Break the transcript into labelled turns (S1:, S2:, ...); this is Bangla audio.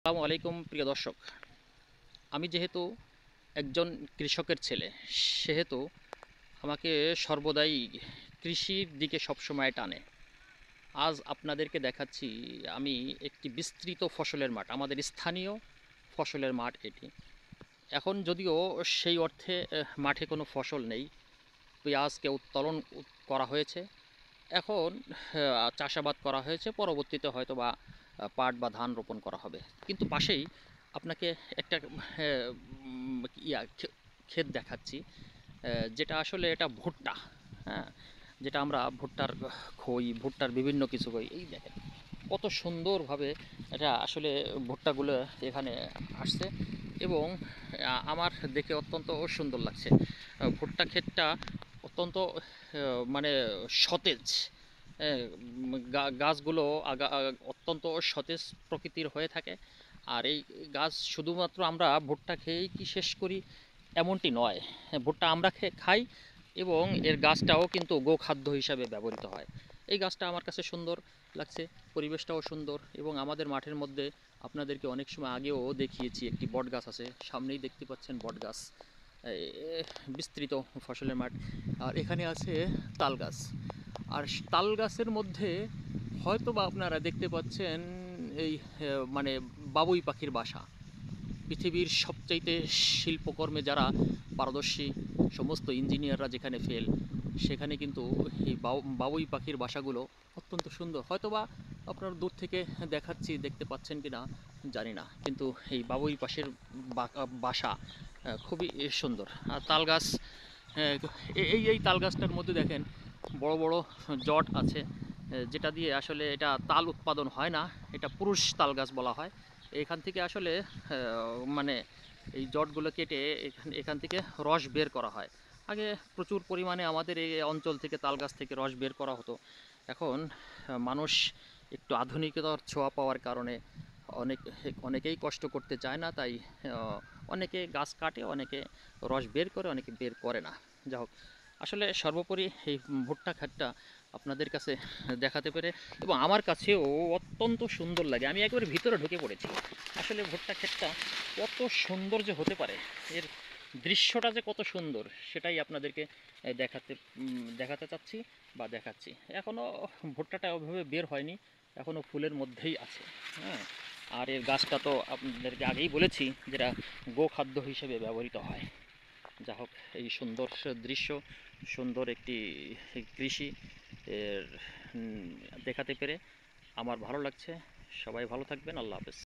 S1: আসসালামু আলাইকুম প্রিয় দর্শক। আমি যেহেতু একজন কৃষকের ছেলে, সেহেতু আমাকে সর্বদাই কৃষির দিকে সবসময় টানে। আজ আপনাদেরকে দেখাচ্ছি আমি একটি বিস্তৃত ফসলের মাঠ, আমাদের স্থানীয় ফসলের মাঠ এটি। এখন যদিও সেই অর্থে মাঠে কোনো ফসল নেই, পেঁয়াজকে উত্তোলন করা হয়েছে। এখন চাষাবাদ করা হয়েছে, পরবর্তীতে হয়তো বা পাট বা ধান রোপণ করা হবে। কিন্তু পাশেই আপনাকে একটা ক্ষেত দেখাচ্ছি, যেটা আসলে এটা ভুট্টা। হ্যাঁ, যেটা আমরা ভুট্টার খই, ভুট্টার বিভিন্ন কিছু খই, এই দেখেন কত সুন্দরভাবে এটা আসলে ভুট্টাগুলো এখানে আসছে। এবং আমার দেখে অত্যন্ত সুন্দর লাগছে। ভুট্টা ক্ষেতটা অত্যন্ত মানে সতেজ। গাছগুলো অত্যন্ত সতেজ প্রকৃতির হয়ে থাকে। আর এই গাছ শুধুমাত্র আমরা ভুট্টা খেয়েই কি শেষ করি এমনটি নয়। ভুট্টা আমরা খাই এবং এর গাছটাও কিন্তু গোখাদ্য হিসাবে ব্যবহৃত হয়। এই গাছটা আমার কাছে সুন্দর লাগছে, পরিবেশটাও সুন্দর। এবং আমাদের মাঠের মধ্যে আপনাদেরকে অনেক সময় আগেও দেখিয়েছি, একটি বট গাছ আছে, সামনেই দেখতে পাচ্ছেন বট গাছ। বিস্তৃত ফসলের মাঠ। আর এখানে আছে তাল গাছ। আর তাল গাছের মধ্যে হয়তো বা আপনারা দেখতে পাচ্ছেন এই মানে বাবুই পাখির বাসা। পৃথিবীর সবচাইতে শিল্পকর্মে যারা পারদর্শী, সমস্ত ইঞ্জিনিয়াররা যেখানে ফেল, সেখানে কিন্তু এই বাবুই পাখির বাসাগুলো অত্যন্ত সুন্দর। হয়তোবা আপনারা দূর থেকে দেখাচ্ছি, দেখতে পাচ্ছেন কি না জানি না, কিন্তু এই বাবুই পাখির বাসা খুবই সুন্দর। আর তাল গাছ, এই তাল গাছটার মধ্যে দেখেন বড় বড় জট আছে, যেটা দিয়ে আসলে এটা তাল উৎপাদন হয় না, এটা পুরুষ তাল গাছ বলা হয়। এখান থেকে আসলে মানে এই জটগুলো কেটে এখান থেকে রস বের করা হয়। আগে প্রচুর পরিমাণে আমাদের এই অঞ্চল থেকে তাল গাছ থেকে রস বের করা হতো। এখন মানুষ একটু আধুনিকতার ছোঁয়া পাওয়ার কারণে অনেক অনেকেই কষ্ট করতে চায় না, তাই অনেকে গাছ কাটে, অনেকে রস বের করে, অনেকে বের করে না। যা হোক, আসলে সর্বোপরি এই ভুট্টা ক্ষেতটা আপনাদের কাছে দেখাতে পেরে এবং আমার কাছেও অত্যন্ত সুন্দর লাগে। আমি একেবারে ভিতরে ঢুকে পড়েছি। আসলে ভুট্টা ক্ষেতটা কত সুন্দর যে হতে পারে, এর দৃশ্যটা যে কত সুন্দর, সেটাই আপনাদেরকে দেখাতে চাচ্ছি বা দেখাচ্ছি। এখনও ভুট্টাটা ওইভাবে বের হয়নি, এখনও ফুলের মধ্যেই আছে। হ্যাঁ, আর এর গাছটা তো আপনাদেরকে আগেই বলেছি যেটা গোখাদ্য হিসেবে ব্যবহৃত হয়। যা হোক, এই সুন্দর দৃশ্য, সুন্দর একটি কৃষি এর দেখাতে পেরে আমার ভালো লাগছে। সবাই ভালো থাকবেন। আল্লাহ হাফেজ।